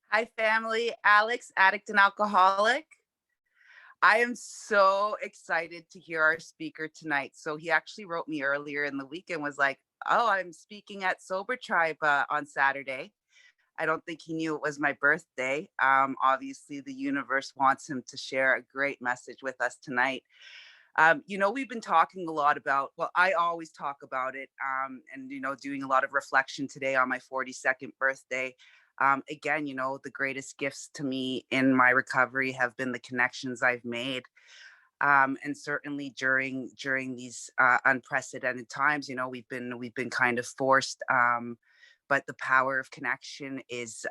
Hi, family. Alex, addict and alcoholic. I am so excited to hear our speaker tonight. So he actually wrote me earlier in the week and was like, "Oh, I'm speaking at Sobertibe on Saturday." I don't think he knew it was my birthday. Obviously, the universe wants him to share a great message with us tonight. We've been talking a lot about, well, I always talk about it, and, doing a lot of reflection today on my 42nd birthday. Again, the greatest gifts to me in my recovery have been the connections I've made. And certainly during these unprecedented times, we've been kind of forced. But the power of connection is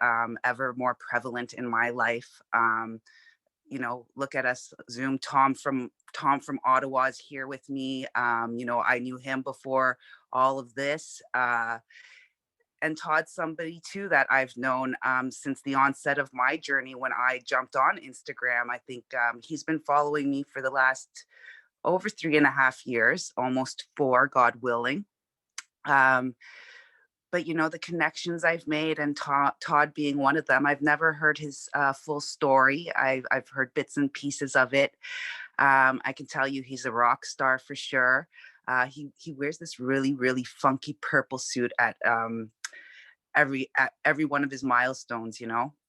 ever more prevalent in my life. Look at us Zoom. Tom from Ottawa is here with me. I knew him before all of this. And Todd's somebody too that I've known since the onset of my journey when I jumped on Instagram. I think he's been following me for the last over 3.5 years, almost four, God willing. Um, but the connections I've made, and Todd being one of them. I've never heard his full story. I've heard bits and pieces of it. I can tell you he's a rock star for sure. He wears this really really funky purple suit at every one of his milestones,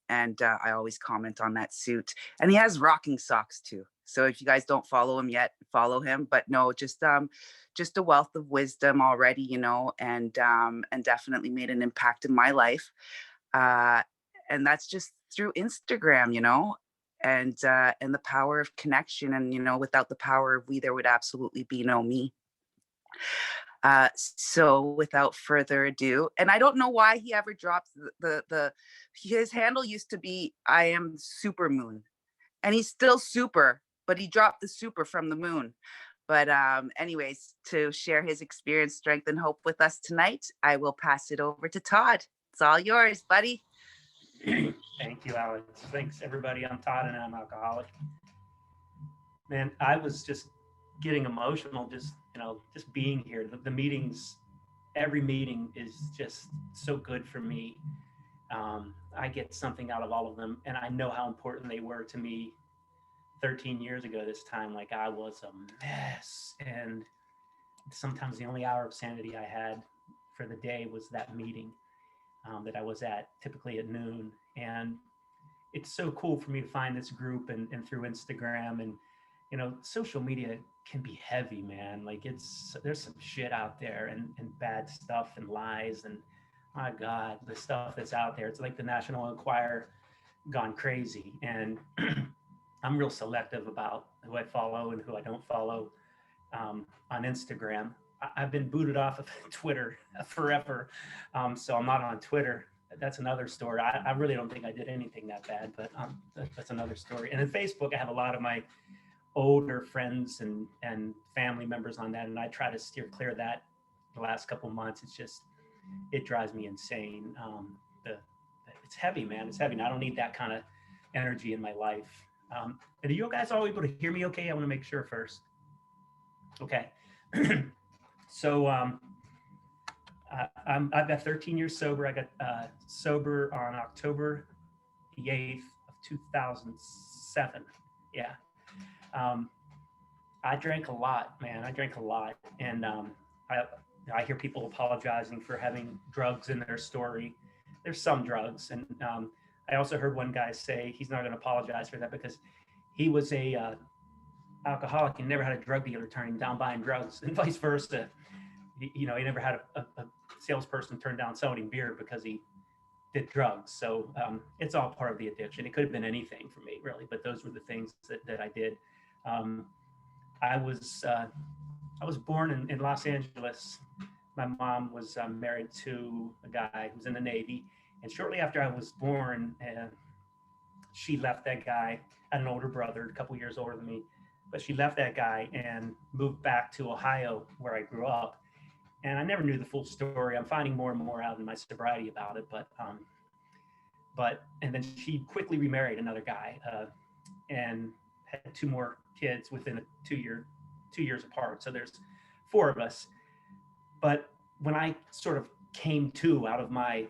and I always comment on that suit. And he has rocking socks too. So if you guys don't follow him yet, follow him. But no, just a wealth of wisdom already, and definitely made an impact in my life. Uh, and that's just through Instagram, and the power of connection. And without the power of we, there would absolutely be no me. So without further ado, and I don't know why he ever drops the his handle used to be I am super moon, and he's still super, but he dropped the super from the moon. But anyways, to share his experience, strength, and hope with us tonight, I will pass it over to Todd. It's all yours, buddy. Thank you, Alex. Thanks, everybody. I'm Todd, and I'm alcoholic. Man, I was just getting emotional, just being here. The meetings, every meeting is just so good for me. I get something out of all of them, and I know how important they were to me 13 years ago this time. Like, I was a mess, and sometimes the only hour of sanity I had for the day was that meeting that I was at, typically at noon. And it's so cool for me to find this group and through Instagram. And social media can be heavy, man. Like, there's some shit out there, and bad stuff and lies, and my God, the stuff that's out there. It's like the National Enquirer gone crazy. And I'm real selective about who I follow and who I don't follow on Instagram. I've been booted off of Twitter forever, so I'm not on Twitter. That's another story. I really don't think I did anything that bad, but that's another story. And then Facebook, I have a lot of my older friends and family members on that, and I try to steer clear of that. The last couple of months, it drives me insane. It's heavy, man. It's heavy. And I don't need that kind of energy in my life. Are you guys all able to hear me okay? I want to make sure first. Okay. So I've got 13 years sober. I got sober on October the 8th of 2007. Yeah. Um, I drank a lot, man. I drank a lot. And I hear people apologizing for having drugs in their story. There's some drugs. And I also heard one guy say he's not going to apologize for that because he was a alcoholic and never had a drug dealer turn him down buying drugs, and vice versa. He never had a salesperson turn down selling beer because he did drugs. So it's all part of the addiction. It could have been anything for me, really, but those were the things that I did. Um, I was born in Los Angeles. My mom was married to a guy who was in the Navy, and shortly after I was born, she left that guy. I had an older brother, a couple years older than me, but she left that guy and moved back to Ohio, where I grew up. And I never knew the full story. I'm finding more and more out in my sobriety about it. But and then she quickly remarried another guy and had two more kids within a 2 years apart. So there's four of us. But when I sort of came to out of my,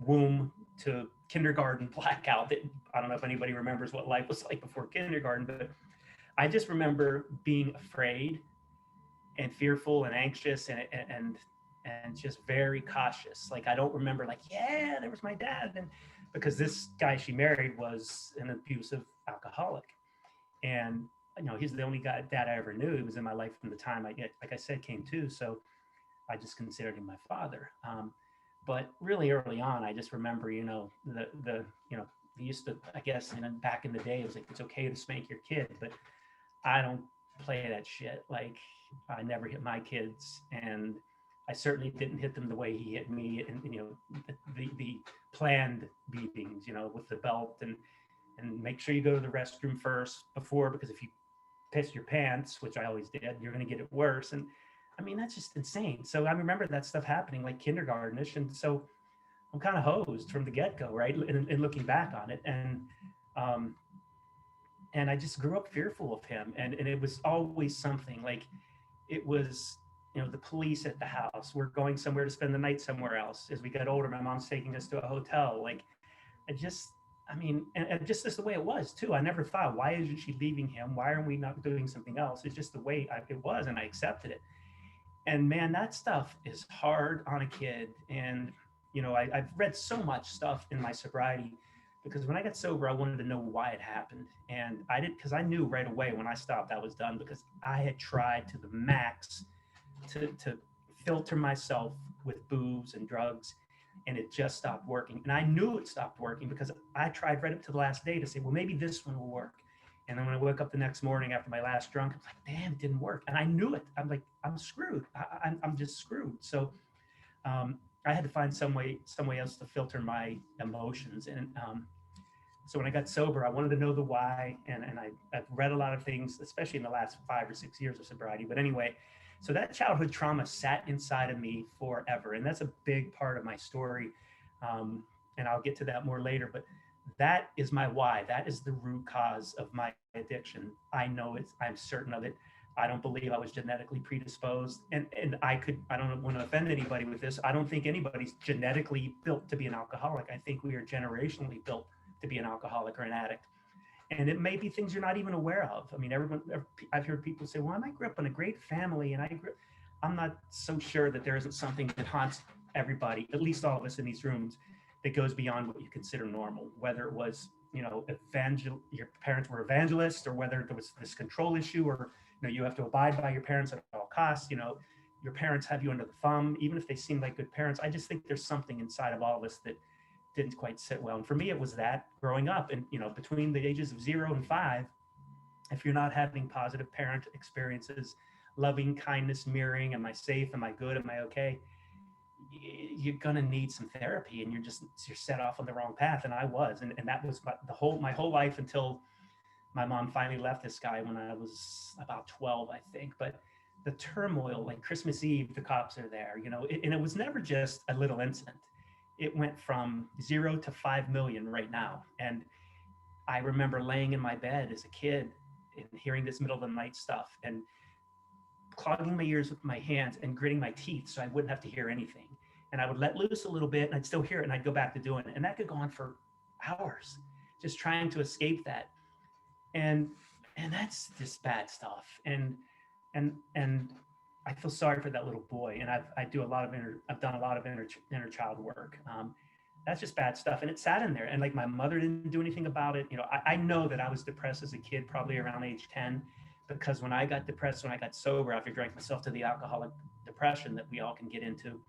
womb to kindergarten blackout. That I don't know if anybody remembers what life was like before kindergarten, but I just remember being afraid and fearful and anxious and just very cautious. Like I don't remember like, yeah, there was my dad. And because this guy she married was an abusive alcoholic. And he's the only dad I ever knew. He was in my life from the time like I said, came to. So I just considered him my father. But really early on, I just remember, they used to, I guess, back in the day, it was like, it's okay to spank your kid, but I don't play that shit. Like I never hit my kids, and I certainly didn't hit them the way he hit me. And the planned beatings, with the belt and make sure you go to the restroom first before, because if you piss your pants, which I always did, you're going to get it worse. And I mean, that's just insane. So I remember that stuff happening like kindergartenish. And so I'm kind of hosed from the get-go, right? And looking back on it. Um, and I just grew up fearful of him. And it was always something like it was, the police at the house. We're going somewhere to spend the night somewhere else. As we got older, my mom's taking us to a hotel. Like and just as the way it was too. I never thought, why isn't she leaving him? Why are we not doing something else? It's just the way it was, and I accepted it. And man, that stuff is hard on a kid. And I've read so much stuff in my sobriety, because when I got sober, I wanted to know why it happened. And I did, because I knew right away when I stopped, I was done, because I had tried to the max to filter myself with booze and drugs, and it just stopped working. And I knew it stopped working because I tried right up to the last day to say, well, maybe this one will work. And then when I woke up the next morning after my last drunk, I'm like, damn, it didn't work. And I knew it. I'm like, I'm screwed. I'm just screwed. So I had to find some way else to filter my emotions. And so when I got sober, I wanted to know the why. And I've read a lot of things, especially in the last 5 or 6 years of sobriety. But anyway, so that childhood trauma sat inside of me forever. And that's a big part of my story. And I'll get to that more later. But that is my why. That is the root cause of my addiction. I know it. I'm certain of it. I don't believe I was genetically predisposed. And I don't want to offend anybody with this. I don't think anybody's genetically built to be an alcoholic. I think we are generationally built to be an alcoholic or an addict. And it may be things you're not even aware of. I mean, I've heard people say, well, I grew up in a great family, and I'm not so sure that there isn't something that haunts everybody, at least all of us in these rooms, that goes beyond what you consider normal, whether it was, your parents were evangelists, or whether there was this control issue, or, you have to abide by your parents at all costs, your parents have you under the thumb, even if they seem like good parents. I just think there's something inside of all of us that didn't quite sit well. And for me, it was that growing up, and, between the ages of 0 and 5, if you're not having positive parent experiences, loving kindness, mirroring, am I safe? Am I good? Am I okay? You're going to need some therapy, and you're set off on the wrong path. And I was, and that was my whole life until my mom finally left this guy when I was about 12, I think. But the turmoil, like Christmas Eve, the cops are there, and it was never just a little incident. It went from 0 to 5 million right now. And I remember laying in my bed as a kid and hearing this middle of the night stuff and clogging my ears with my hands and gritting my teeth so I wouldn't have to hear anything. And I would let loose a little bit, and I'd still hear it, and I'd go back to doing it. And that could go on for hours, just trying to escape that. And that's just bad stuff. And I feel sorry for that little boy. And I've done a lot of inner child work. That's just bad stuff. And it sat in there. And like my mother didn't do anything about it. I know that I was depressed as a kid, probably around age 10, because when I got depressed, when I got sober, after I drank myself to the alcoholic depression that we all can get into,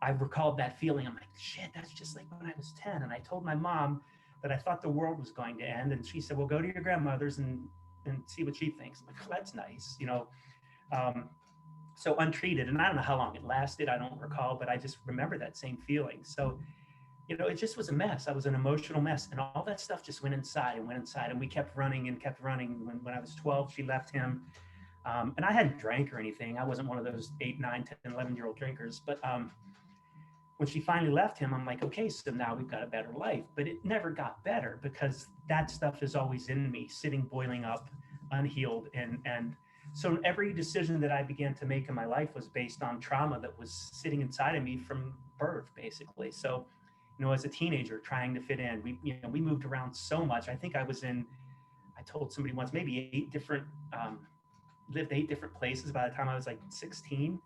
I recalled that feeling. I'm like, shit, that's just like when I was 10. And I told my mom that I thought the world was going to end. And she said, well, go to your grandmother's and see what she thinks. I'm like, oh, that's nice. So untreated. And I don't know how long it lasted. I don't recall, but I just remember that same feeling. So, it just was a mess. I was an emotional mess. And all that stuff just went inside. And we kept running. When I was 12, she left him. And I hadn't drank or anything. I wasn't one of those 8, 9, 10, 11-year-old drinkers. But when she finally left him, I'm like, okay, so now we've got a better life. But it never got better, because that stuff is always in me, sitting, boiling up, unhealed. And so every decision that I began to make in my life was based on trauma that was sitting inside of me from birth, basically. So as a teenager trying to fit in. We moved around so much. I think I told somebody once, maybe lived 8 different places by the time I was like 16.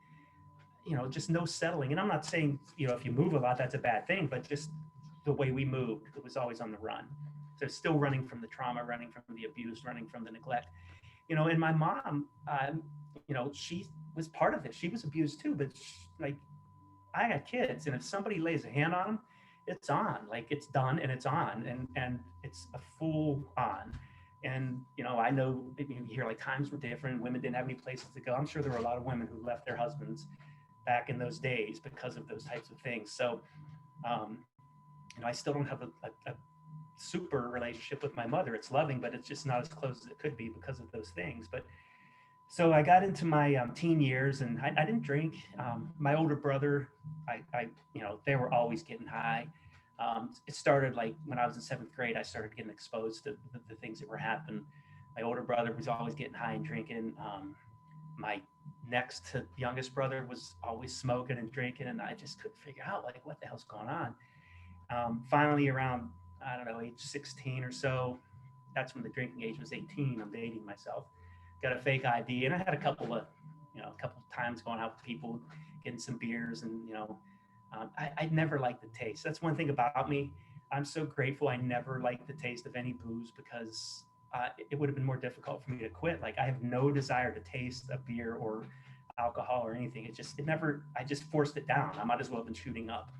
Just no settling. And I'm not saying, if you move a lot, that's a bad thing, but just the way we moved, it was always on the run. So still running from the trauma, running from the abuse, running from the neglect. And my mom, she was part of it. She was abused too, but like, I got kids, and if somebody lays a hand on them, it's on. Like, it's done and it's on, and it's a full on. And I know you hear like times were different. Women didn't have any places to go. I'm sure there were a lot of women who left their husbands back in those days because of those types of things. So, I still don't have a super relationship with my mother. It's loving, but it's just not as close as it could be because of those things. But so I got into my teen years, and I didn't drink. My older brother, they were always getting high. It started like when I was in 7th grade. I started getting exposed to the things that were happening. My older brother was always getting high and drinking. My next to youngest brother was always smoking and drinking, and I just couldn't figure out like what the hell's going on. Finally, around, I don't know, age 16 or so, that's when the drinking age was 18. I'm dating myself. Got a fake ID, and I had a couple of times going out with people, getting some beers, and I never liked the taste. That's one thing about me. I'm so grateful I never liked the taste of any booze, because it would have been more difficult for me to quit. Like, I have no desire to taste a beer or alcohol or anything. I just forced it down. I might as well have been shooting up.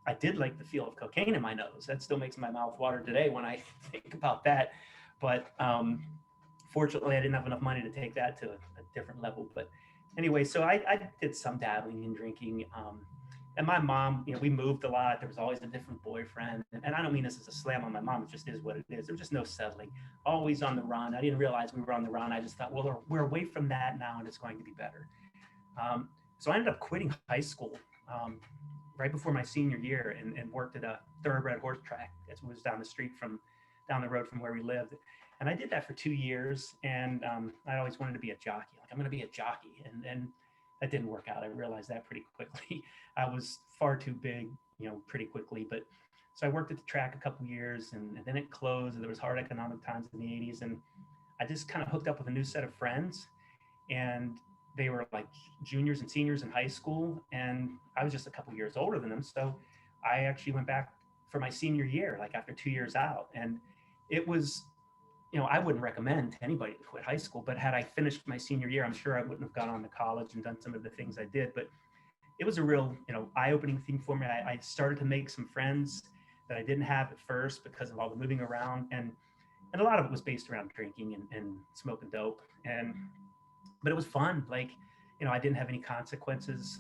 I did like the feel of cocaine in my nose. That still makes my mouth water today when I think about that. But fortunately, I didn't have enough money to take that to a different level. But anyway, so I did some dabbling in drinking. And my mom, we moved a lot. There was always a different boyfriend. And I don't mean this as a slam on my mom. It just is what it is. There was just no settling. Always on the run. I didn't realize we were on the run. I just thought, well, we're away from that now, and it's going to be better. So I ended up quitting high school right before my senior year, and worked at a thoroughbred horse track. It was down the road from where we lived. And I did that for 2 years, and I always wanted to be a jockey. Like, I'm going to be a jockey, and that didn't work out. I realized that pretty quickly. I was far too big, pretty quickly. But so I worked at the track a couple years, and then it closed. And there was hard economic times in the 80s, and I just kind of hooked up with a new set of friends, and they were like juniors and seniors in high school, and I was just a couple years older than them. So I actually went back for my senior year, like after 2 years out, and it was, I wouldn't recommend to anybody to quit high school, but had I finished my senior year, I'm sure I wouldn't have gone on to college and done some of the things I did. But it was a real, eye-opening thing for me. I started to make some friends that I didn't have at first because of all the moving around, and a lot of it was based around drinking and smoking dope. But it was fun. Like, I didn't have any consequences,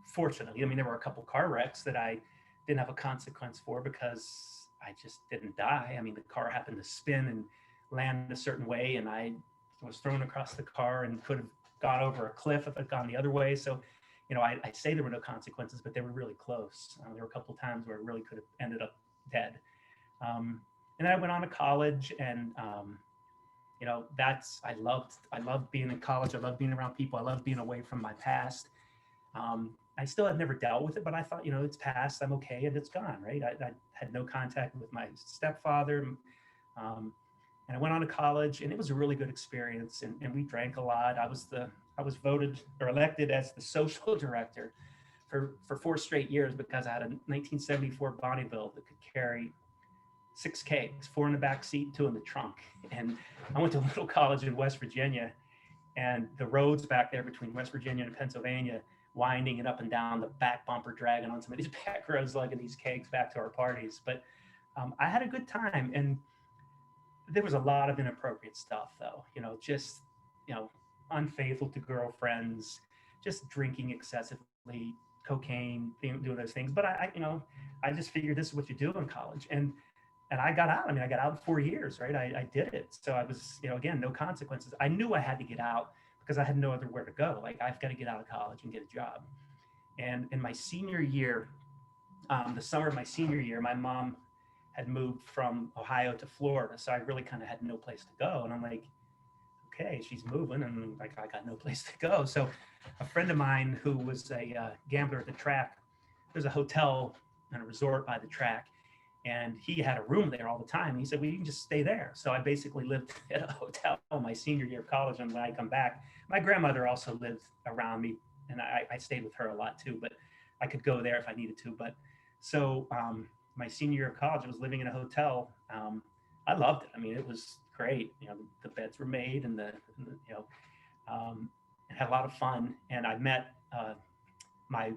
fortunately. I mean, there were a couple car wrecks that I didn't have a consequence for because I just didn't die. I mean, the car happened to spin and land a certain way, and I was thrown across the car and could have gone over a cliff if I'd gone the other way. So, I say there were no consequences, but they were really close. There were a couple of times where it really could have ended up dead. And then I went on to college, and I loved being in college. I loved being around people. I loved being away from my past. I still had never dealt with it, but I thought, it's past. I'm okay, and it's gone, right? I had no contact with my stepfather. And I went on to college, and it was a really good experience. And we drank a lot. I was voted or elected as the social director for 4 straight years because I had a 1974 Bonneville that could carry 6 kegs, 4 in the back seat, 2 in the trunk. And I went to a little college in West Virginia, and the roads back there between West Virginia and Pennsylvania, winding and up and down, the back bumper dragging on some of these back roads, lugging these kegs back to our parties. But I had a good time, and there was a lot of inappropriate stuff, though. Just unfaithful to girlfriends, just drinking excessively, cocaine, doing those things. But I just figured this is what you do in college, and I got out. I mean, I got out in 4 years, right? I did it. So I was, again, no consequences. I knew I had to get out because I had no other where to go. Like, I've got to get out of college and get a job. And in my senior year, the summer of my senior year, my mom had moved from Ohio to Florida. So I really kind of had no place to go. And I'm like, okay, she's moving, and like, I got no place to go. So a friend of mine who was a gambler at the track, there's a hotel in a resort by the track, and he had a room there all the time. And he said, well, you can just stay there. So I basically lived at a hotel my senior year of college. And when I come back, my grandmother also lived around me, and I stayed with her a lot too, but I could go there if I needed to. But so my senior year of college, I was living in a hotel. I loved it. I mean, it was great. You know, the beds were made, and and had a lot of fun. And I met my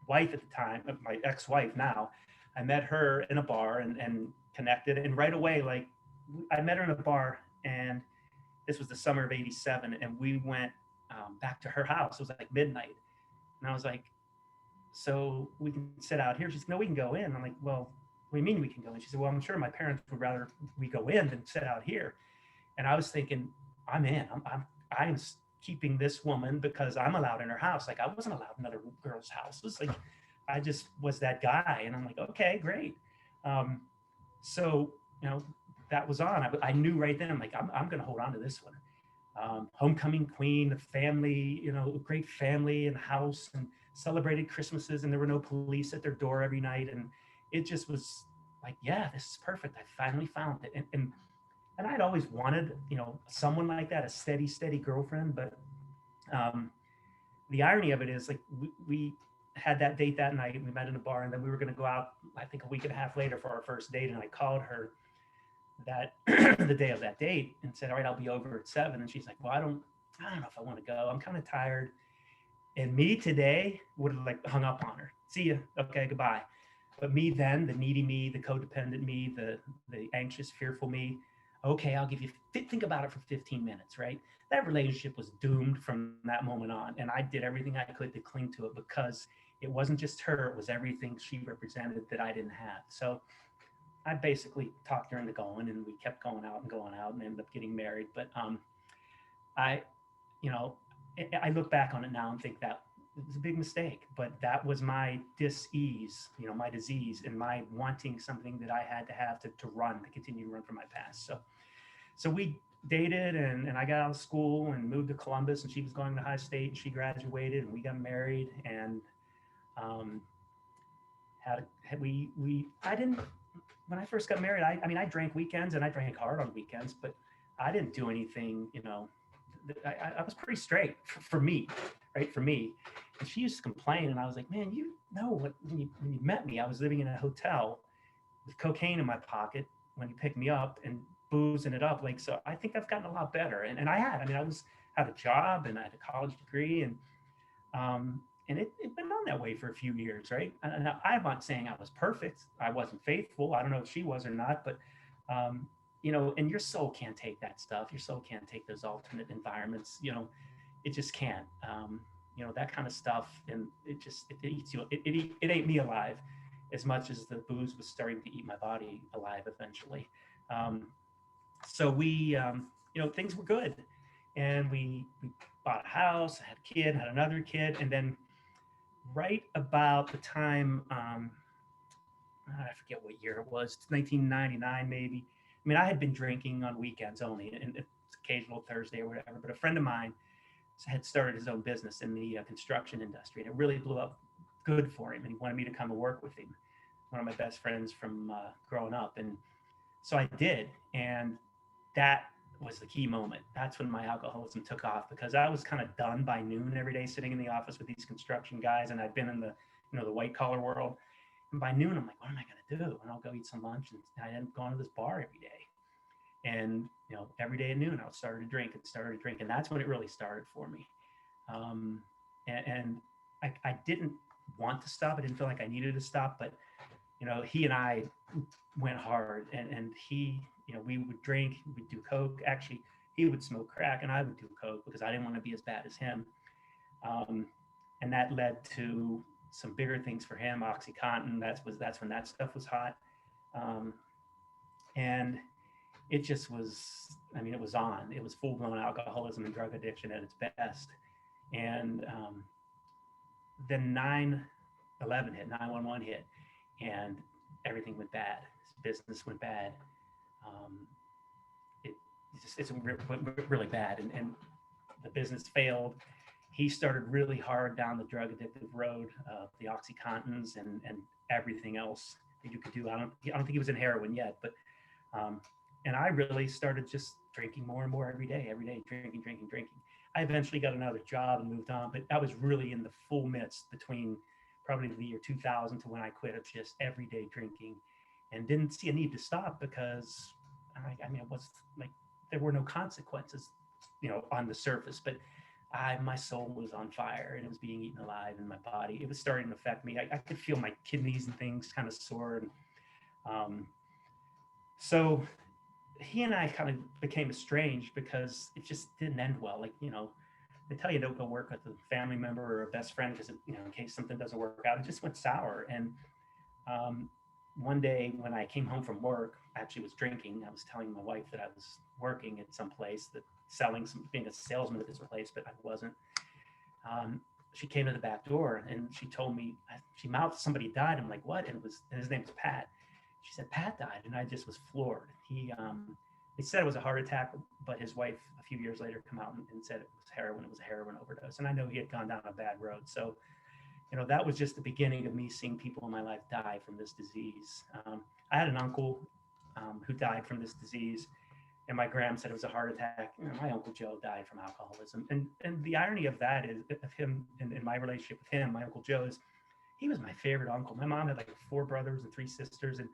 wife at the time, my ex-wife now. I met her in a bar and connected. And right away, like, I met her in a bar, and this was the summer of '87, and we went back to her house. It was like midnight, and I was like, so we can sit out here? She's, no, we can go in. I'm like, well, what do you mean we can go in? She said, well, I'm sure my parents would rather we go in than sit out here. And I was thinking, I'm in. I'm keeping this woman because I'm allowed in her house. Like, I wasn't allowed in other girls' houses. Like, I just was that guy. And I'm like, okay, great. So, you know, that was on. I knew right then, like, I'm going to hold on to this one. Homecoming queen, the family, you know, great family and house, and celebrated Christmases, and there were no police at their door every night. And it just was like, yeah, this is perfect. I finally found it. And I'd always wanted, you know, someone like that, a steady girlfriend. But the irony of it is, like, we had that date that night. We met in a bar, and then we were going to go out, I think, a week and a half later for our first date. And I called her that the day of that date and said, all right, I'll be over at 7. And she's like, well, I don't know if I want to go. I'm kind of tired. And me today would have, like, hung up on her. See ya. Okay, goodbye. But me then, the needy me, the codependent me, the anxious, fearful me, okay, I'll give you, think about it for 15 minutes, right? That relationship was doomed from that moment on. And I did everything I could to cling to it, because it wasn't just her, it was everything she represented that I didn't have. So I basically talked her into going, and we kept going out and ended up getting married. But I look back on it now and think that it was a big mistake, but that was my dis-ease, you know, my disease, and my wanting something that I had to have to continue to run from my past. So we dated, and I got out of school and moved to Columbus, and she was going to high state, and she graduated, and we got married. And when I first got married, I mean, I drank weekends, and I drank hard on weekends, but I didn't do anything, you know. I was pretty straight for me, right? For me. And she used to complain, and I was like, man, you know what? When you met me, I was living in a hotel with cocaine in my pocket when you picked me up, and boozing it up. Like, so I think I've gotten a lot better. And I had a job, and I had a college degree, and it been on that way for a few years, right? And I'm not saying I was perfect. I wasn't faithful. I don't know if she was or not, but you know, and your soul can't take that stuff. Your soul can't take those alternate environments. You know, it just can't. You know, that kind of stuff, and it eats you. It ate me alive, as much as the booze was starting to eat my body alive eventually. So we, you know, things were good, and we bought a house, had a kid, had another kid, and then right about the time, I forget what year it was, 1999 maybe. I mean, I had been drinking on weekends only, and it's occasional Thursday or whatever. But a friend of mine had started his own business in the construction industry, and it really blew up good for him. And he wanted me to come and work with him. One of my best friends from growing up, and so I did. And that was the key moment. That's when my alcoholism took off, because I was kind of done by noon every day, sitting in the office with these construction guys, and I'd been in the, you know, the white collar world. And by noon, I'm like, what am I going to do? And I'll go eat some lunch. And I ended up going to this bar every day. And, you know, every day at noon, I started to drink. And that's when it really started for me. And I didn't want to stop. I didn't feel like I needed to stop. But, you know, he and I went hard. And he, you know, we would drink, we'd do coke. Actually, he would smoke crack, and I would do coke, because I didn't want to be as bad as him. And that led to some bigger things for him. OxyContin, that's when that stuff was hot. And it just was, I mean, it was on. It was full-blown alcoholism and drug addiction at its best. And then 9/11 hit, 9/11 hit, and everything went bad. His business went bad. It went really bad, and the business failed. he started really hard down the drug addictive road, the OxyContins and everything else that you could do. I don't think he was in heroin yet, but um, and I really started just drinking more and more every day, drinking, drinking, drinking. I eventually got another job and moved on, but I was really in the full midst between probably the year 2000 to when I quit of just everyday drinking, and didn't see a need to stop because I mean, it was like there were no consequences, on the surface, but my soul was on fire and it was being eaten alive in my body. It was starting to affect me. I could feel my kidneys and things kind of sore. And so he and I kind of became estranged because it just didn't end well. Like, they tell you don't go work with a family member or a best friend because, in case something doesn't work out, it just went sour. And one day when I came home from work, I actually was drinking. I was telling my wife that I was working at some place that being a salesman at this place, but I wasn't. She came to the back door and she told me, she mouthed somebody died. I'm like, what? And his name was Pat. She said, Pat died. And I just was floored. They said it was a heart attack, but his wife a few years later come out and said it was a heroin overdose. And I know he had gone down a bad road. So, that was just the beginning of me seeing people in my life die from this disease. I had an uncle who died from this disease, and my gram said it was a heart attack. My Uncle Joe died from alcoholism. And the irony of that is, of him and my relationship with him, my Uncle Joe, is he was my favorite uncle. My mom had like 4 brothers and 3 sisters, and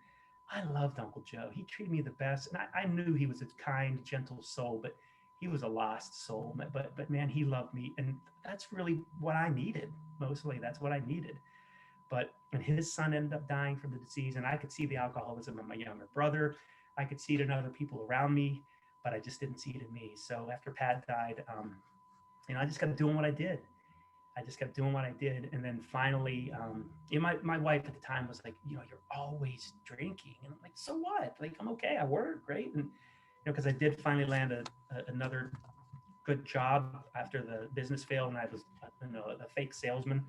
I loved Uncle Joe. He treated me the best, and I knew he was a kind, gentle soul, but he was a lost soul. But man, he loved me, and that's really what I needed. Mostly, that's what I needed. But when his son ended up dying from the disease, and I could see the alcoholism in my younger brother, I could see it in other people around me, but I just didn't see it in me. So after Pat died, I just kept doing what I did. And then finally, my wife at the time was like, you're always drinking. And I'm like, so what? Like, I'm okay. I work, right? And, because I did finally land another good job after the business failed, and I was, a fake salesman.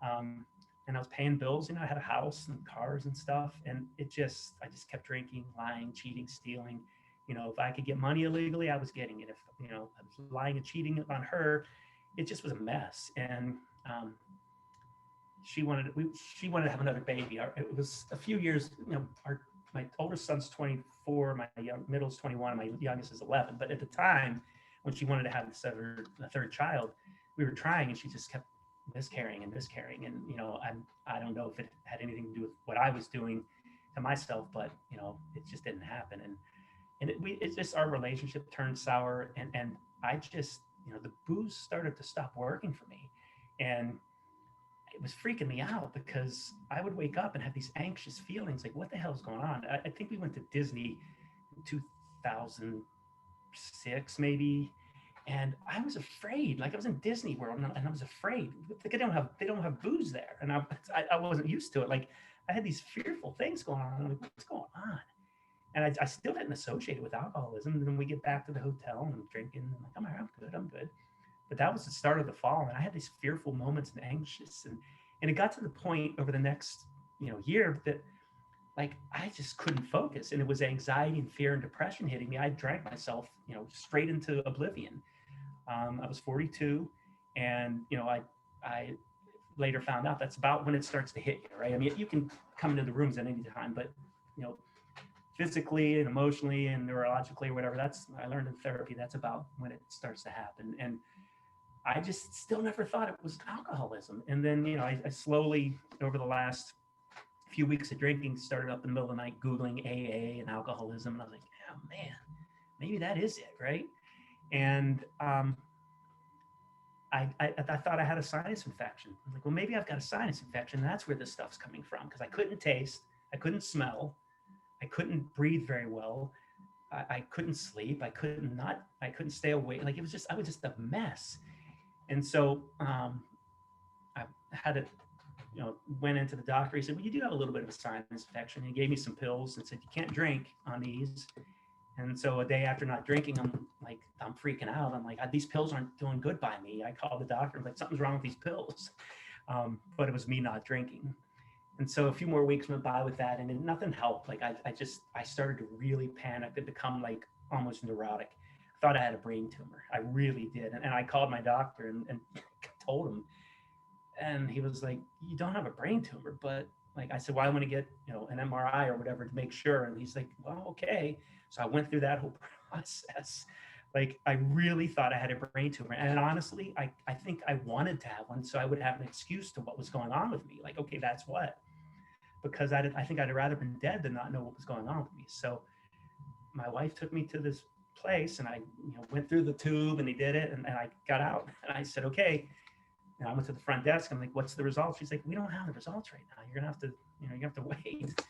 And I was paying bills, I had a house and cars and stuff. And I just kept drinking, lying, cheating, stealing. If I could get money illegally, I was getting it. If, I was lying and cheating on her, it just was a mess. And she wanted to have another baby. It was a few years, my oldest son's 24, my middle's 21, and my youngest is 11. But at the time, when she wanted to have the third child, we were trying, and she just kept miscarrying. And I don't know if it had anything to do with what I was doing to myself, but it just didn't happen. And it's just, our relationship turned sour, and I just, the booze started to stop working for me, and it was freaking me out because I would wake up and have these anxious feelings, like, what the hell is going on? I think we went to Disney in 2006, maybe, and I was afraid. Like, I was in Disney World, and I was afraid. Like, they don't have booze there, and I wasn't used to it. Like, I had these fearful things going on. I'm like, what's going on? And I still didn't associate it with alcoholism. And then we get back to the hotel and I'm drinking. And I'm like, I'm good. But that was the start of the fall. And I had these fearful moments and anxious. And it got to the point over the next, year that, like, I just couldn't focus. And it was anxiety and fear and depression hitting me. I drank myself, straight into oblivion. I was 42. And, I later found out that's about when it starts to hit you, right? I mean, you can come into the rooms at any time, but, physically and emotionally and neurologically or whatever, I learned in therapy, that's about when it starts to happen. And I just still never thought it was alcoholism. And then, I slowly, over the last few weeks of drinking, started up in the middle of the night Googling AA and alcoholism. And I was like, oh man, maybe that is it, right? And I thought I had a sinus infection. I was like, well, maybe I've got a sinus infection. That's where this stuff's coming from, because I couldn't taste, I couldn't smell, I couldn't breathe very well. I couldn't sleep. I couldn't stay awake. Like, I was just a mess. And so I had to, went into the doctor. He said, well, you do have a little bit of a sinus infection. He gave me some pills and said, you can't drink on these. And so a day after not drinking, I'm freaking out. I'm like, these pills aren't doing good by me. I called the doctor. I'm like, something's wrong with these pills. But it was me not drinking. And so a few more weeks went by with that, and nothing helped. Like, I started to really panic and become like almost neurotic. thought I had a brain tumor. I really did. And I called my doctor and told him, and he was like, "You don't have a brain tumor," but like I said, "Well, I want to get, an MRI or whatever to make sure." And he's like, "Well, okay." So I went through that whole process. Like I really thought I had a brain tumor. And honestly, I think I wanted to have one so I would have an excuse to what was going on with me. Like, okay, that's what. Because I think I'd have rather been dead than not know what was going on with me. So my wife took me to this place and I went through the tube and he did it and I got out and I said, okay. And I went to the front desk. I'm like, what's the results? She's like, we don't have the results right now. You're gonna have to, you have to wait.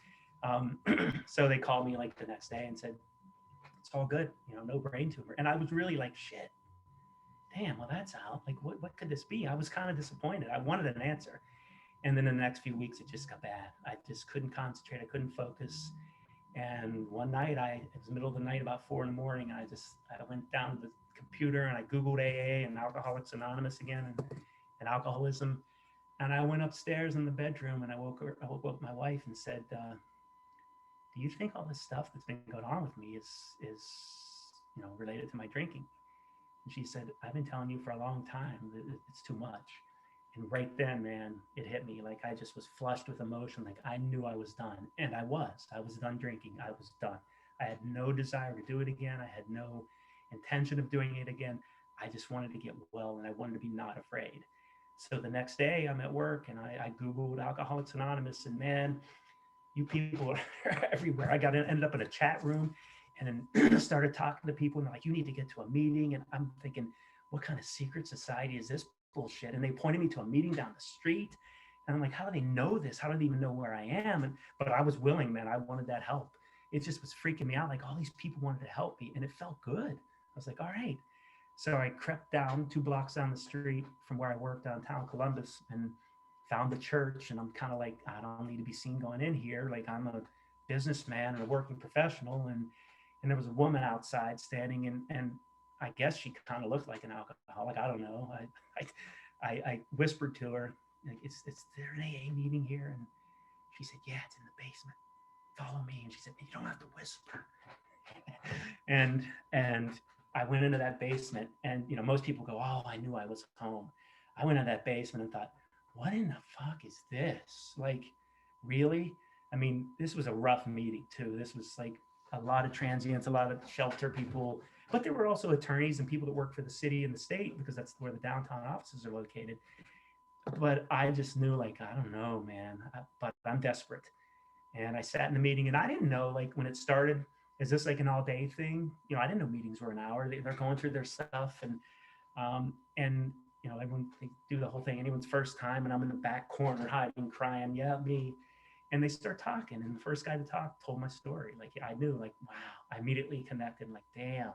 So they called me like the next day and said, it's all good, no brain tumor. And I was really like, shit, damn, well, that's out. Like, what could this be? I was kind of disappointed. I wanted an answer. And then in the next few weeks, it just got bad. I just couldn't concentrate. I couldn't focus. And one night, it was the middle of the night, about 4 a.m. I went down to the computer and I Googled AA and Alcoholics Anonymous again and alcoholism. And I went upstairs in the bedroom and I woke up my wife and said, do you think all this stuff that's been going on with me is related to my drinking? And she said, I've been telling you for a long time that it's too much. And right then, man, it hit me. Like I just was flushed with emotion. Like I knew I was done. And I was done drinking. I was done. I had no desire to do it again. I had no intention of doing it again. I just wanted to get well and I wanted to be not afraid. So the next day I'm at work and I Googled Alcoholics Anonymous and man, you people are everywhere. Ended up in a chat room and then started talking to people and they're like, you need to get to a meeting. And I'm thinking, what kind of secret society is this bullshit? And they pointed me to a meeting down the street. And I'm like, how do they know this? How do they even know where I am? But I was willing, man. I wanted that help. It just was freaking me out. Like all these people wanted to help me and it felt good. I was like, all right. So I crept down 2 blocks down the street from where I worked downtown Columbus and found the church. And I'm kind of like, I don't need to be seen going in here. Like I'm a businessman and a working professional. And there was a woman outside standing and I guess she kind of looked like an alcoholic. I don't know. I whispered to her, like, is there an AA meeting here? And she said, yeah, it's in the basement. Follow me. And she said, you don't have to whisper. and I went into that basement and, most people go, oh, I knew I was home. I went into that basement and thought, what in the fuck is this? Like, really? I mean, this was a rough meeting too. This was like a lot of transients, a lot of shelter people, but there were also attorneys and people that work for the city and the state because that's where the downtown offices are located. But I just knew, like, I don't know, man, but I'm desperate. And I sat in the meeting and I didn't know, like, when it started, is this like an all day thing? I didn't know meetings were an hour. They're going through their stuff and everyone, they do the whole thing, anyone's first time, and I'm in the back corner hiding, crying, yeah, me. And they start talking, and the first guy to talk told my story. Like I knew, like, wow, I immediately connected, like, damn,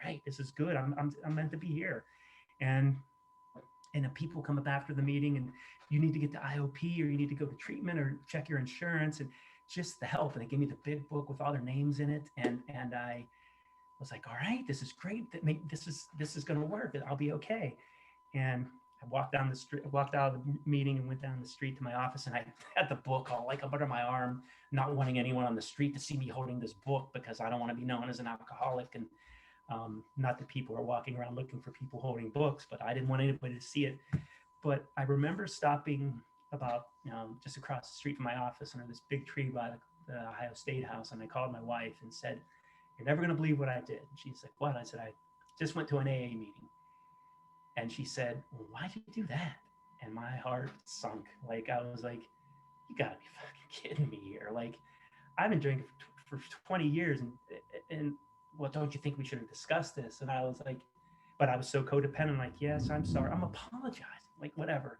right, this is good. I'm meant to be here. And the people come up after the meeting, and you need to get to IOP, or you need to go to treatment, or check your insurance, and just the help. And they gave me the big book with all their names in it, and I was like, all right, this is great. This is going to work. I'll be okay. And I walked down the street, walked out of the meeting and went down the street to my office. And I had the book all like up under my arm, not wanting anyone on the street to see me holding this book because I don't want to be known as an alcoholic. And not that people are walking around looking for people holding books, but I didn't want anybody to see it. But I remember stopping about, just across the street from my office under this big tree by the Ohio State House. And I called my wife and said, you're never going to believe what I did. And she's like, what? I said, I just went to an AA meeting. And she said, well, why'd you do that? And my heart sunk. Like, I was like, you gotta be fucking kidding me here. Like, I've been drinking for 20 years and well, don't you think we should have discussed this? And I was like, but I was so codependent, like, yes, I'm sorry. I'm apologizing, like, whatever.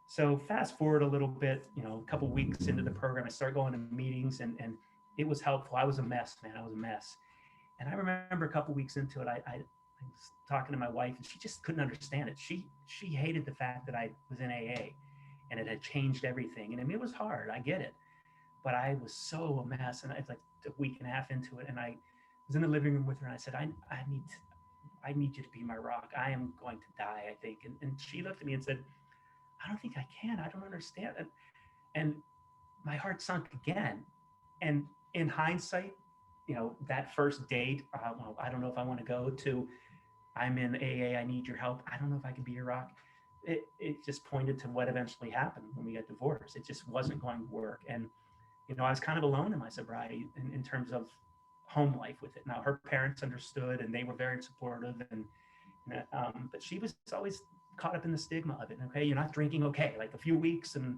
So fast forward a little bit, a couple weeks into the program, I started going to meetings and it was helpful. I was a mess, man. I was a mess. And I remember a couple weeks into it, I was talking to my wife and she just couldn't understand it. She hated the fact that I was in AA and it had changed everything. And I mean, it was hard, I get it, but I was so a mess. And it's like a week and a half into it. And I was in the living room with her and I said, I need you to be my rock. I am going to die, I think. And she looked at me and said, I don't think I can. I don't understand it. And my heart sunk again. And in hindsight, that first date, well, I don't know if I want to go, to I'm in AA, I need your help, I don't know if I can be your rock. It just pointed to what eventually happened when we got divorced. It just wasn't going to work. And, I was kind of alone in my sobriety in terms of home life with it. Now, her parents understood and they were very supportive. But she was always caught up in the stigma of it. Okay, you're not drinking. Okay, like a few weeks. And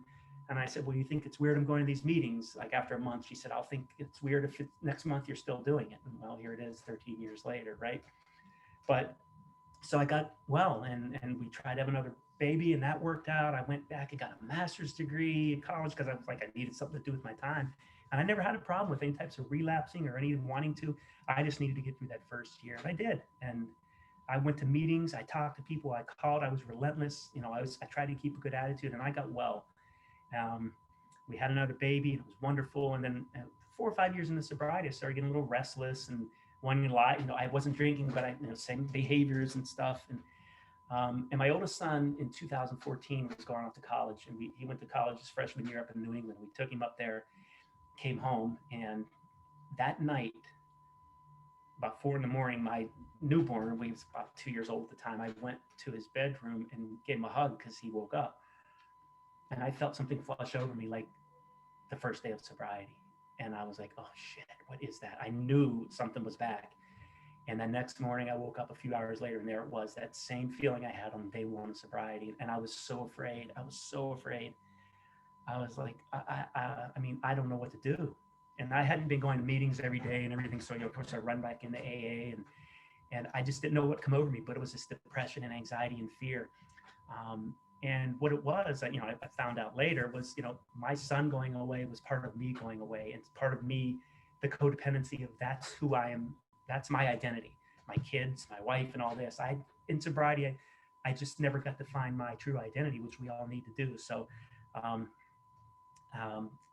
I said, well, you think it's weird I'm going to these meetings? Like after a month, she said, I'll think it's weird if next month you're still doing it. And well, here it is 13 years later, right? But so I got well, and we tried to have another baby, and that worked out. I went back and got a master's degree in college because I was like, I needed something to do with my time. And I never had a problem with any types of relapsing or any wanting to. I just needed to get through that first year, and I did. And I went to meetings, I talked to people, I called, I was relentless. I tried to keep a good attitude, and I got well. We had another baby, and it was wonderful. And then 4 or 5 years into sobriety, I started getting a little restless and wanting to lie. I wasn't drinking, but same behaviors and stuff. And my oldest son in 2014 was going off to college, and he went to college his freshman year up in New England. We took him up there, came home, and that night, about 4 a.m, my newborn, he was about 2 years old at the time, I went to his bedroom and gave him a hug because he woke up. And I felt something flush over me like the first day of sobriety. And I was like, oh shit, what is that? I knew something was back. And then next morning I woke up a few hours later, and there it was, that same feeling I had on day one of sobriety. And I was so afraid. I was like, I don't know what to do. And I hadn't been going to meetings every day and everything. So, of course, I run back into AA, and I just didn't know what come over me, but it was this depression and anxiety and fear. And what it was, I found out later, was, my son going away was part of me going away. It's part of me, the codependency of that's who I am. That's my identity, my kids, my wife, and all this. In sobriety, I just never got to find my true identity, which we all need to do. So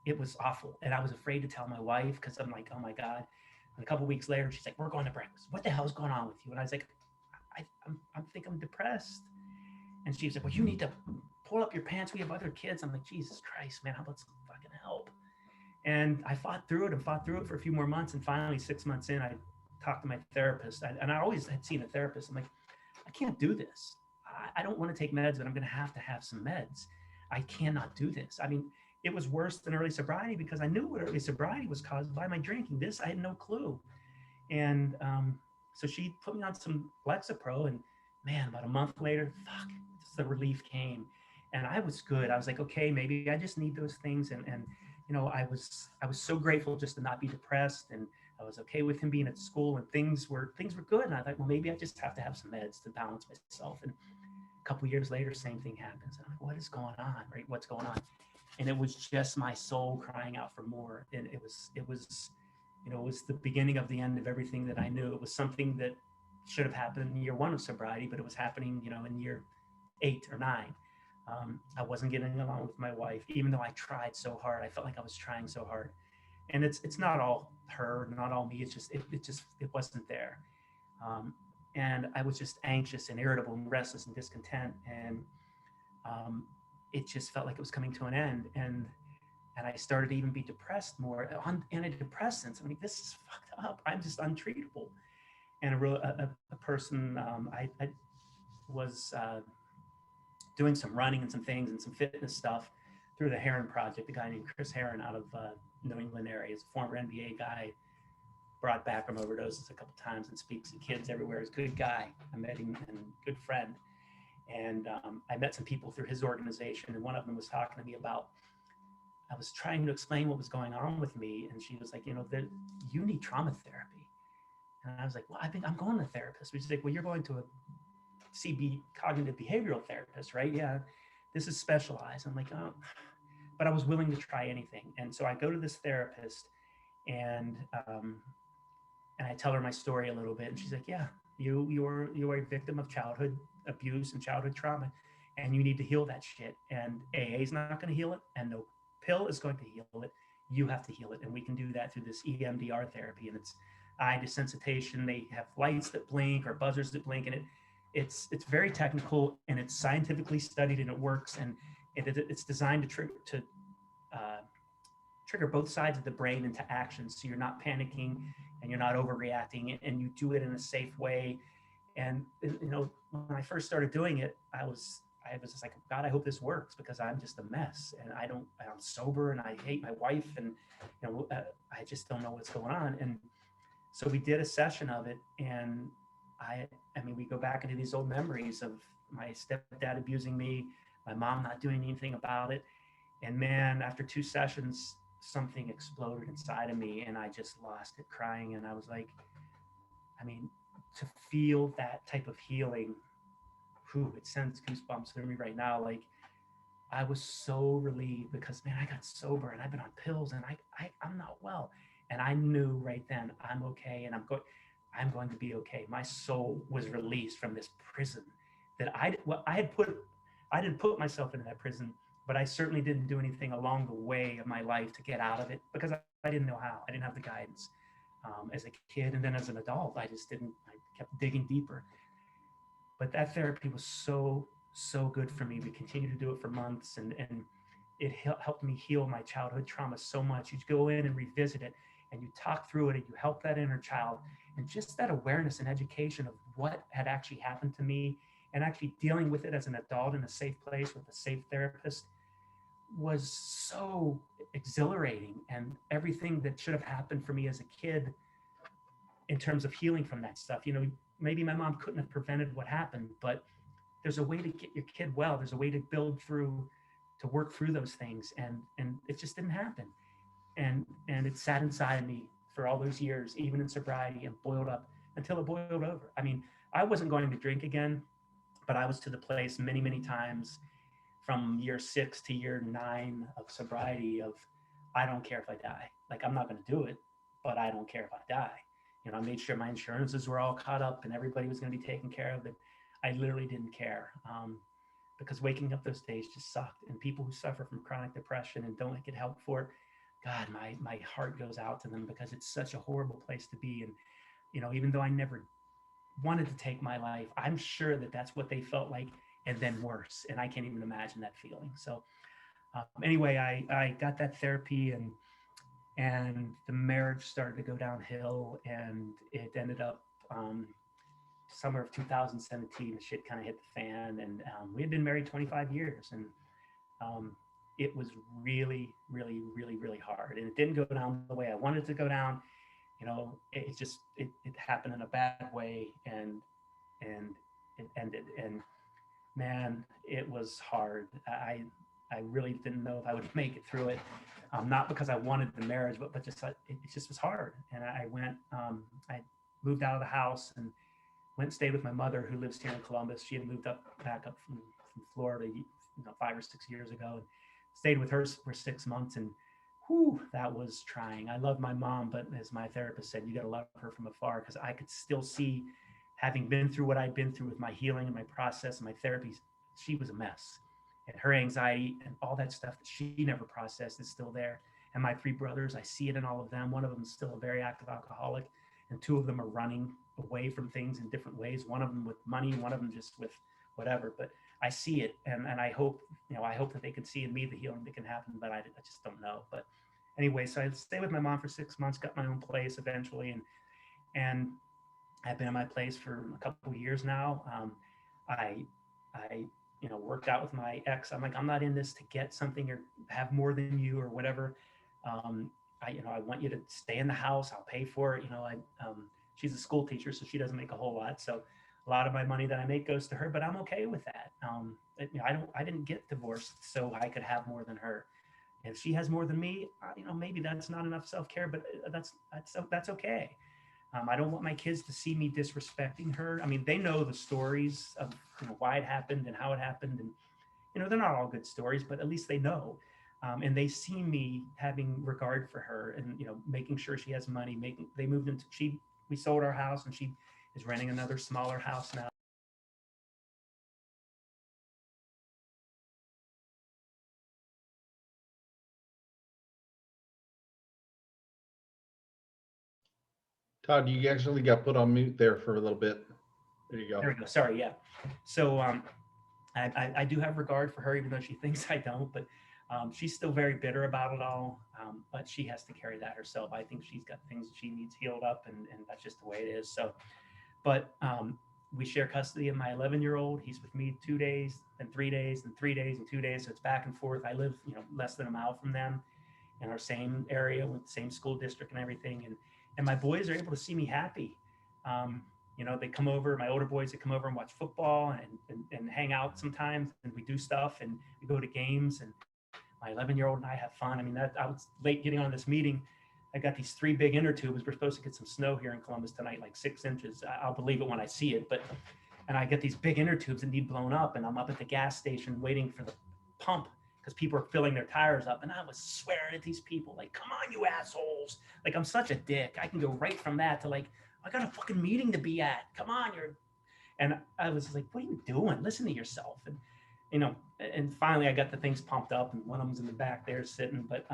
it was awful. And I was afraid to tell my wife because I'm like, oh my God. And a couple of weeks later, she's like, we're going to breakfast. What the hell is going on with you? And I was like, I think I'm depressed. And she was like, well, you need to pull up your pants. We have other kids. I'm like, Jesus Christ, man, how about some fucking help? And I fought through it for a few more months. And finally, 6 months in, I talked to my therapist. And I always had seen a therapist. I'm like, I can't do this. I don't want to take meds, but I'm going to have some meds. I cannot do this. I mean, it was worse than early sobriety because I knew what early sobriety was caused by my drinking. This, I had no clue. And so she put me on some Lexapro, and man, about a month later, the relief came, and I was good. I was like, okay, maybe I just need those things. And I was so grateful just to not be depressed, and I was okay with him being at school, and things were good. And I thought, well, maybe I just have to have some meds to balance myself. And a couple of years later, same thing happens. And I'm like, what is going on, right? What's going on? And it was just my soul crying out for more. And it was the beginning of the end of everything that I knew. It was something that should have happened in year 1 of sobriety, but it was happening, in year 8 or 9. I wasn't getting along with my wife, even though I tried so hard. I felt like I was trying so hard. And it's not all her, not all me. It's just, it wasn't there. And I was just anxious and irritable and restless and discontent. And it just felt like it was coming to an end. And I started to even be depressed more on antidepressants. I mean, this is fucked up. I'm just untreatable. And a person, I was doing some running and some things and some fitness stuff through the Heron Project. A guy named Chris Heron out of New England area. He's a former NBA guy, brought back from overdoses a couple times and speaks to kids everywhere. He's a good guy. I met him, and good friend. And I met some people through his organization, and one of them was talking to me about, I was trying to explain what was going on with me, and she was like, you need trauma therapy. And I was like, well, I'm going to a therapist. She's like, well, you're going to a CB, cognitive behavioral therapist, right? Yeah, this is specialized. I'm like, oh, but I was willing to try anything. And so I go to this therapist, and I tell her my story a little bit, and she's like, yeah, you are a victim of childhood abuse and childhood trauma, and you need to heal that shit. And AA is not going to heal it, and no pill is going to heal it. You have to heal it, and we can do that through this EMDR therapy. And it's eye desensitization. They have lights that blink or buzzers that blink, and it's very technical, and it's scientifically studied, and it works, and it's designed to trigger both sides of the brain into action, so you're not panicking and you're not overreacting, and you do it in a safe way. And when I first started doing it, I was just like, God, I hope this works, because I'm just a mess, and I'm sober, and I hate my wife, and I just don't know what's going on. And so we did a session of it, and I mean, we go back into these old memories of my stepdad abusing me, my mom not doing anything about it. And man, after 2 sessions, something exploded inside of me, and I just lost it crying. And I was like, I mean, to feel that type of healing, whew, it sends goosebumps through me right now. Like, I was so relieved, because man, I got sober and I've been on pills, and I'm not well. And I knew right then, I'm okay, and I'm going to be okay. My soul was released from this prison that I didn't put myself into that prison, but I certainly didn't do anything along the way of my life to get out of it, because I didn't know how. I didn't have the guidance as a kid, and then as an adult, I just didn't. I kept digging deeper. But that therapy was so good for me. We continued to do it for months, and it helped me heal my childhood trauma so much. You go in and revisit it, and you talk through it, and you help that inner child, and just that awareness and education of what had actually happened to me, and actually dealing with it as an adult in a safe place with a safe therapist, was so exhilarating. And everything that should have happened for me as a kid in terms of healing from that stuff, maybe my mom couldn't have prevented what happened, but there's a way to get your kid well. There's a way to to work through those things, and it just didn't happen. And it sat inside of me for all those years, even in sobriety, and boiled up until it boiled over. I mean, I wasn't going to drink again, but I was to the place many times from year 6 to year 9 of sobriety of, I don't care if I die. Like, I'm not going to do it, but I don't care if I die. I made sure my insurances were all caught up and everybody was going to be taken care of. It. I literally didn't care, because waking up those days just sucked. And people who suffer from chronic depression and don't get help for it, God, my heart goes out to them, because it's such a horrible place to be. And even though I never wanted to take my life, I'm sure that that's what they felt like, and then worse. And I can't even imagine that feeling. So anyway, I got that therapy, and the marriage started to go downhill, and it ended up summer of 2017, the shit kind of hit the fan. And we had been married 25 years, and it was really hard, and it didn't go down the way I wanted it to go down. It happened in a bad way, and it ended. And man, it was hard. I really didn't know if I would make it through it. Not because I wanted the marriage, but just it just was hard. And I moved out of the house and went and stayed with my mother, who lives here in Columbus. She had moved back up from Florida, 5 or 6 years ago, and stayed with her for 6 months. And whew, that was trying. I love my mom, but as my therapist said, you got to love her from afar, because I could still see, having been through what I'd been through with my healing and my process and my therapies, she was a mess. And her anxiety and all that stuff that she never processed is still there. And my 3 brothers, I see it in all of them. One of them is still a very active alcoholic, and 2 of them are running away from things in different ways. One of them with money, one of them just with whatever. But I see it, and I hope, I hope that they can see in me the healing that can happen, but I just don't know. But anyway, so I stayed with my mom for 6 months, got my own place eventually, and I've been in my place for a couple of years now. I worked out with my ex. I'm like, I'm not in this to get something or have more than you or whatever. I want you to stay in the house. I'll pay for it. She's a school teacher, so she doesn't make a whole lot. So a lot of my money that I make goes to her, but I'm okay with that. I didn't get divorced so I could have more than her. If she has more than me, maybe that's not enough self-care, but that's okay. I don't want my kids to see me disrespecting her. I mean, they know the stories of why it happened and how it happened, and they're not all good stories, but at least they know, and they see me having regard for her, and making sure she has money. We sold our house, and she is renting another smaller house now. Todd, you actually got put on mute there for a little bit. There you go. There we go. Sorry. Yeah. So I do have regard for her, even though she thinks I don't. But She's still very bitter about it all, but she has to carry that herself. I think she's got things that she needs healed up, and that's just the way it is. So, but we share custody of my 11-year-old. He's with me 2 days, then 3 days, and 3 days, and 2 days. So it's back and forth. I live, less than a mile from them in our same area with the same school district and everything. And my boys are able to see me happy. They come over, my older boys, they come over and watch football and hang out sometimes, and we do stuff, and we go to games, and my 11-year-old and I have fun. I mean, I was late getting on this meeting. I got these 3 big inner tubes. We're supposed to get some snow here in Columbus tonight, like 6 inches. I'll believe it when I see it. And I get these big inner tubes that need blown up, and I'm up at the gas station waiting for the pump because people are filling their tires up. And I was swearing at these people, like, come on, you assholes. Like, I'm such a dick. I can go right from that to like, I got a fucking meeting to be at. Come on, and I was like, what are you doing? Listen to yourself. And finally I got the things pumped up, and one of them's in the back there sitting. But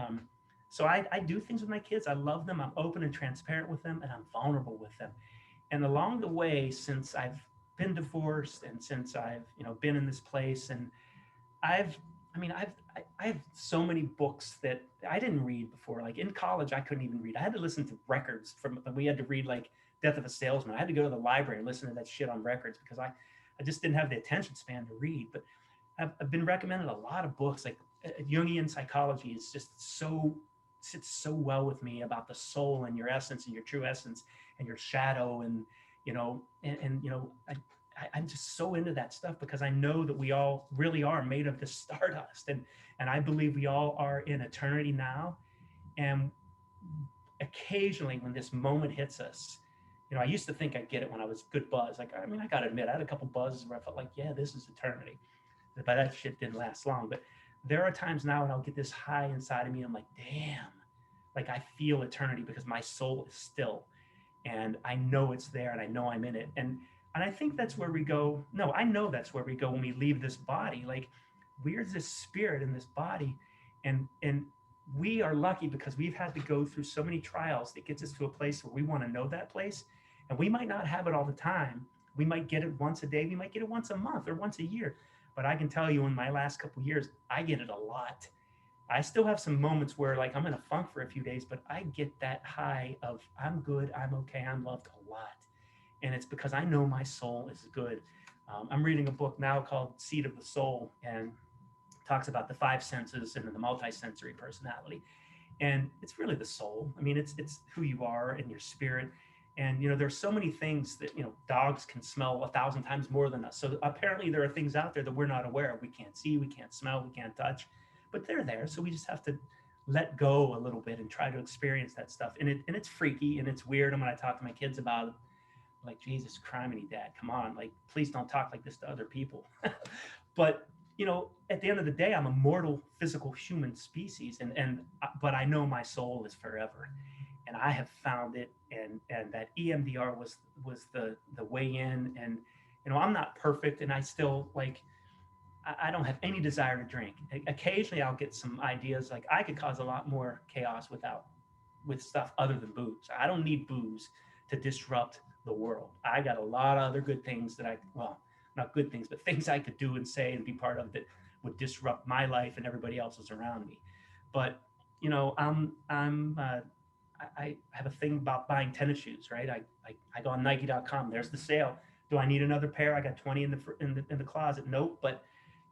so I do things with my kids. I love them. I'm open and transparent with them, and I'm vulnerable with them. And along the way, since I've been divorced and since I've been in this place, and I have so many books that I didn't read before. Like in college, I couldn't even read. I had to listen to records we had to read like Death of a Salesman. I had to go to the library and listen to that shit on records because I just didn't have the attention span to read. But I've been recommended a lot of books. Like Jungian psychology is just sits so well with me about the soul and your essence and your true essence and your shadow. And I'm just so into that stuff because I know that we all really are made of this stardust, and I believe we all are in eternity now. And occasionally when this moment hits us, I used to think I'd get it when I was good buzz. Like, I got to admit, I had a couple buzzes where I felt like, yeah, this is eternity. But that shit didn't last long. But there are times now when I'll get this high inside of me. I'm like, damn, like I feel eternity because my soul is still, and I know it's there, and I know I'm in it. And I think that's where we go. No, I know that's where we go when we leave this body. Like, we're this spirit in this body, and we are lucky because we've had to go through so many trials that gets us to a place where we want to know that place. And we might not have it all the time. We might get it once a day. We might get it once a month or once a year. But I can tell you in my last couple of years, I get it a lot. I still have some moments where like I'm in a funk for a few days, but I get that high of I'm good, I'm okay, I'm loved a lot. And it's because I know my soul is good. I'm reading a book now called Seed of the Soul, and talks about the 5 senses and the multisensory personality. And it's really the soul. I mean, it's who you are and your spirit. And, there's so many things that, dogs can smell 1,000 times more than us. So apparently there are things out there that we're not aware of. We can't see, we can't smell, we can't touch, but they're there. So we just have to let go a little bit and try to experience that stuff. And it's freaky and it's weird. And when I talk to my kids about it, like, Jesus, criminy, Dad, come on. Like, please don't talk like this to other people. But, at the end of the day, I'm a mortal physical human species. But I know my soul is forever. And I have found it, and that EMDR was the way in. And I'm not perfect, and I still I don't have any desire to drink. Occasionally, I'll get some ideas like I could cause a lot more chaos with stuff other than booze. I don't need booze to disrupt the world. I got a lot of other good things that not good things, but things I could do and say and be part of that would disrupt my life and everybody else's around me. But I have a thing about buying tennis shoes, right? I go on Nike.com. There's the sale. Do I need another pair? I got 20 in the closet. Nope. But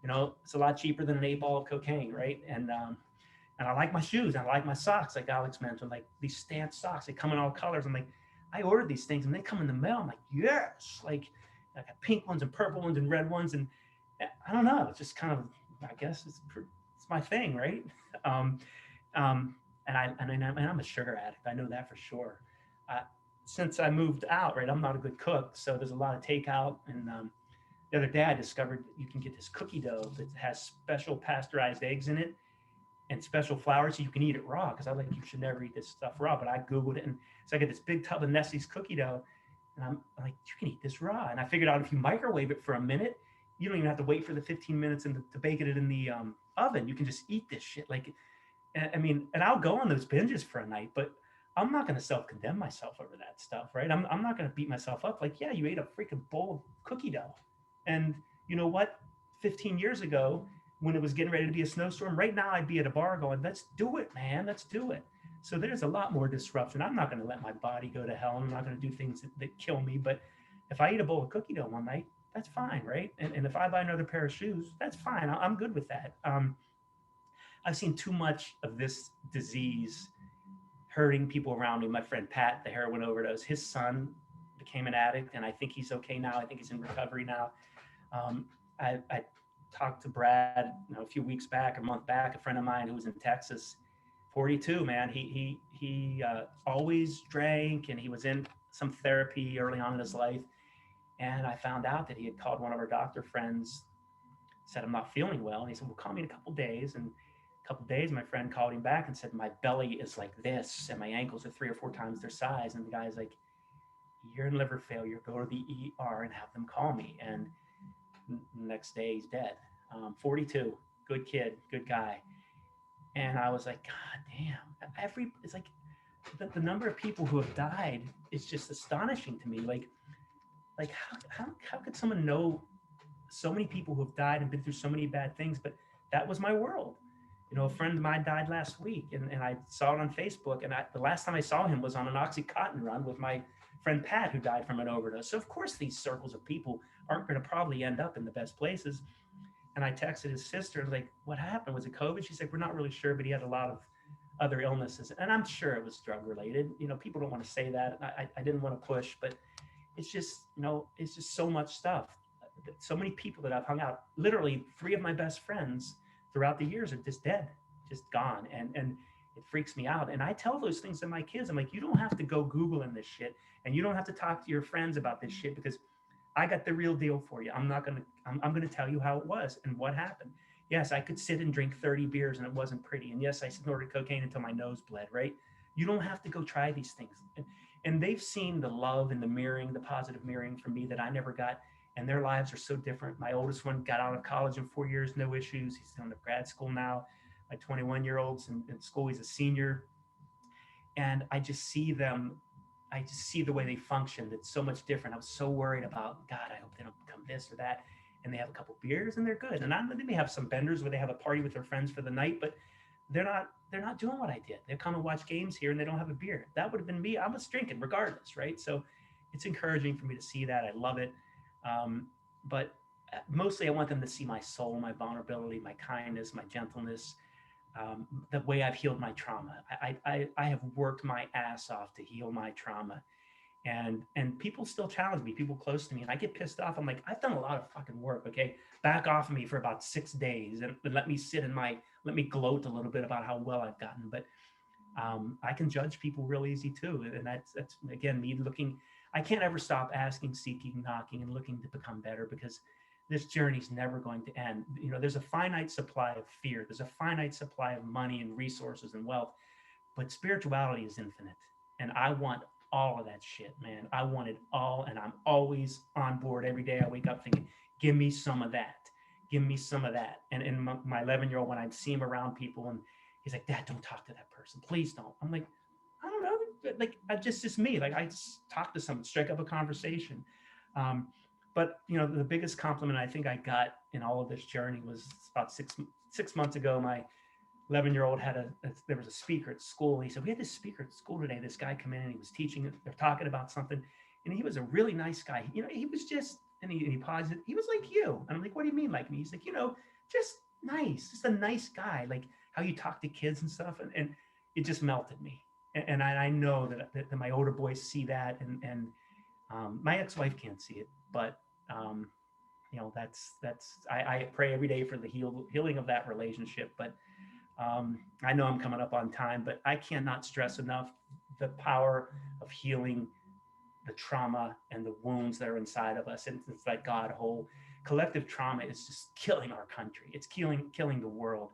it's a lot cheaper than an 8-ball of cocaine, right? And I like my shoes. I like my socks, like Alex mentioned, like these Stance socks. They come in all colors. I'm like, I ordered these things and they come in the mail. I'm like, yes. Like, I got pink ones and purple ones and red ones, and I don't know. It's just kind of, I guess it's my thing, right? And I'm a sugar addict. I know that for sure. Since I moved out, right, I'm not a good cook, so there's a lot of takeout. And the other day I discovered you can get this cookie dough that has special pasteurized eggs in it and special flour, so you can eat it raw. Because I was like, you should never eat this stuff raw. But I Googled it, and so I get this big tub of Nestle's cookie dough, and I'm like, you can eat this raw. And I figured out if you microwave it for a minute, you don't even have to wait for the 15 minutes to bake it in the oven. You can just eat this shit. Like, I mean, and I'll go on those binges for a night, but I'm not going to self-condemn myself over that stuff, right? I'm not going to beat myself up. Like, yeah, you ate a freaking bowl of cookie dough. And you know what? 15 years ago, when it was getting ready to be a snowstorm. Right now, I'd be at a bar going, let's do it, man. Let's do it. So there's a lot more disruption. I'm not going to let my body go to hell. I'm not going to do things that kill me. But if I eat a bowl of cookie dough one night, that's fine, right? And if I buy another pair of shoes, that's fine. I'm good with that. I've seen too much of this disease hurting people around me. My friend Pat, the heroin overdose, his son became an addict, and I think he's okay now. I think he's in recovery now. I talked to Brad, a few weeks back, a month back, a friend of mine who was in Texas, 42, man. He always drank, and he was in some therapy early on in his life. And I found out that he had called one of our doctor friends, said, I'm not feeling well. And he said, well, call me in a couple of days. And a couple of days, my friend called him back and said, my belly is like this, and my ankles are 3 or 4 times their size. And the guy's like, you're in liver failure. Go to the ER and have them call me. And next day, he's dead. 42, good kid, good guy. And I was like, God damn. It's like the number of people who have died is just astonishing to me. Like how could someone know so many people who have died and been through so many bad things? But that was my world. A friend of mine died last week, and I saw it on Facebook. And the last time I saw him was on an Oxycontin run with my friend Pat, who died from an overdose. So of course these circles of people aren't going to probably end up in the best places. And I texted his sister, like, what happened? Was it COVID? She's like, we're not really sure, but he had a lot of other illnesses. And I'm sure it was drug related. People don't want to say that. I didn't want to push, but it's just, it's just so much stuff. So many people that I've hung out, literally 3 of my best friends throughout the years are just dead, just gone. And it freaks me out. And I tell those things to my kids. I'm like, you don't have to go Googling this shit, and you don't have to talk to your friends about this shit, because I got the real deal for you. I'm going to tell you how it was and what happened. Yes, I could sit and drink 30 beers and it wasn't pretty. And yes, I snorted cocaine until my nose bled, right? You don't have to go try these things. And they've seen the love and the mirroring, the positive mirroring from me that I never got. And their lives are so different. My oldest one got out of college in 4 years, no issues. He's going to grad school now. My 21-year-old's in school. He's a senior. And I just see them. I just see the way they function. It's so much different. I was so worried about, God, I hope they don't become this or that. And they have a couple beers and they're good. And they may have some benders where they have a party with their friends for the night, but they're not doing what I did. They come and watch games here and they don't have a beer. That would have been me. I was drinking regardless, right? So it's encouraging for me to see that. I love it. But mostly I want them to see my soul, my vulnerability, my kindness, my gentleness, the way I've healed my trauma. I have worked my ass off to heal my trauma. And people still challenge me, people close to me, and I get pissed off. I'm like, I've done a lot of fucking work, okay? Back off of me for about 6 days and let me let me gloat a little bit about how well I've gotten. But I can judge people real easy too. And that's again, me looking, I can't ever stop asking, seeking, knocking, and looking to become better, because this journey's never going to end. There's a finite supply of fear. There's a finite supply of money and resources and wealth, but spirituality is infinite. And I want all of that shit, man. I want it all. And I'm always on board. Every day I wake up thinking, give me some of that. Give me some of that. And my 11-year-old, when I see him around people and he's like, Dad, don't talk to that person. Please don't. I'm like, I don't know. Like, just me. Like, I just talk to someone, strike up a conversation. But the biggest compliment I think I got in all of this journey was about six months ago. My 11-year-old there was a speaker at school. He said, we had this speaker at school today. This guy come in and he was teaching, they're talking about something. And he was a really nice guy. He was just, and he paused it. He was like you. And I'm like, what do you mean like me? He's like, just nice, just a nice guy. Like how you talk to kids and stuff. And it just melted me. And I know that my older boys see that, and my ex-wife can't see it, but I pray every day for the healing of that relationship. But I know I'm coming up on time, but I cannot stress enough the power of healing the trauma and the wounds that are inside of us. And it's like God whole collective trauma is just killing our country. It's killing the world.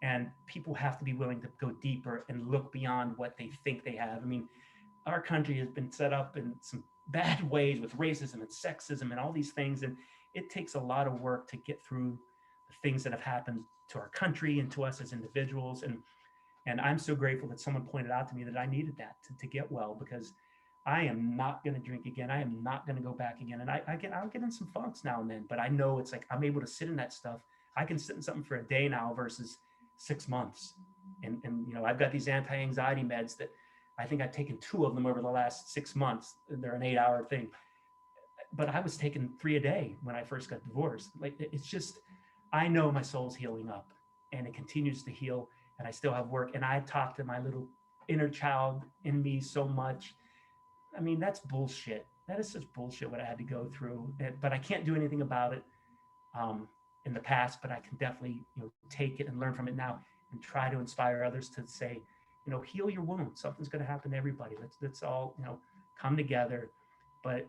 And people have to be willing to go deeper and look beyond what they think they have. I mean, our country has been set up in some bad ways with racism and sexism and all these things. And it takes a lot of work to get through the things that have happened to our country and to us as individuals. And I'm so grateful that someone pointed out to me that I needed that to get well, because I am not going to drink again. I am not going to go back again. And I'll get in some funks now and then, but I know it's like I'm able to sit in that stuff I can sit in something for a day now versus 6 months. And you know, I've got these anti-anxiety meds that I think I've taken 2 of them over the last 6 months. They're an 8-hour thing. But I was taking 3 a day when I first got divorced. Like, it's just, I know my soul's healing up and it continues to heal, and I still have work. And I talk to my little inner child in me so much. I mean, that's bullshit. That is such bullshit what I had to go through. But I can't do anything about it in the past, but I can definitely, you know, take it and learn from it now and try to inspire others to say, you know, heal your wounds. Something's going to happen to everybody. Let's all, you know, come together. But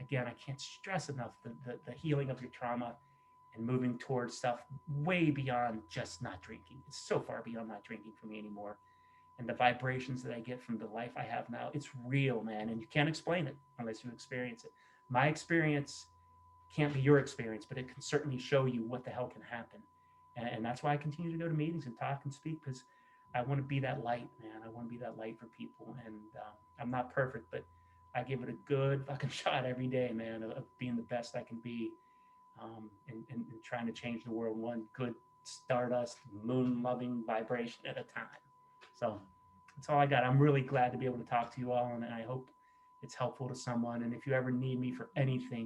again, I can't stress enough the healing of your trauma and moving towards stuff way beyond just not drinking. It's so far beyond not drinking for me anymore. And the vibrations that I get from the life I have now, it's real, man. And you can't explain it unless you experience it. My experience can't be your experience, but it can certainly show you what the hell can happen. And that's why I continue to go to meetings and talk and speak, because I want to be that light, man. I want to be that light for people. And I'm not perfect, but I give it a good fucking shot every day, man, of being the best I can be, and trying to change the world one good stardust, moon loving vibration at a time. So that's all I got. I'm really glad to be able to talk to you all, and I hope it's helpful to someone. And if you ever need me for anything,